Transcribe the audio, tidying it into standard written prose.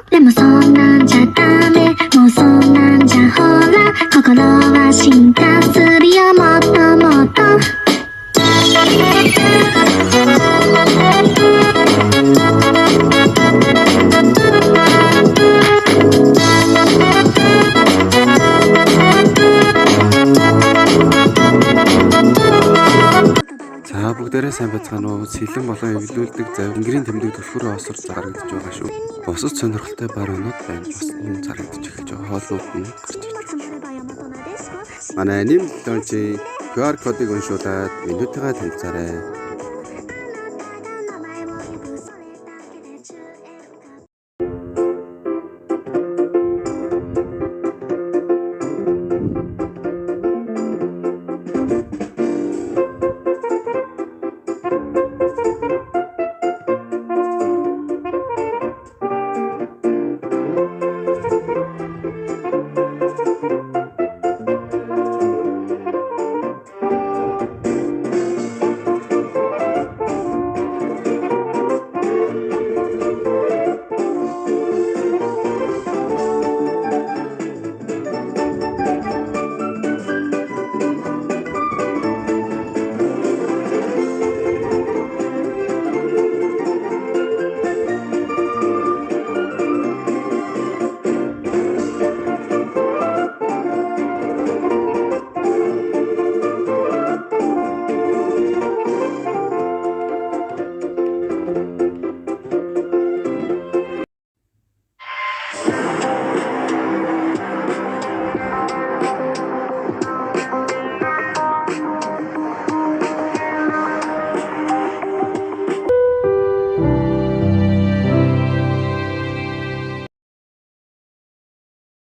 でもそんなんじゃダメ、もうそんなんじゃほら心は進化するよもっともっと。За бүгдээрээ сайн байцгаана уу? Сэлэн болон эвлүүлдэг завь гэрийн тэмдэг түлхүүрээ осор зарагдаж байгаа шүү. Босож сонирхолтой бар өнөд байна. Бас нь зарагдаж эхэлж байгаа. Хоолнууд нь гарч иж байна. Манай нэм лончи QR кодыг уншуулад менютэйгээ танилцаарай.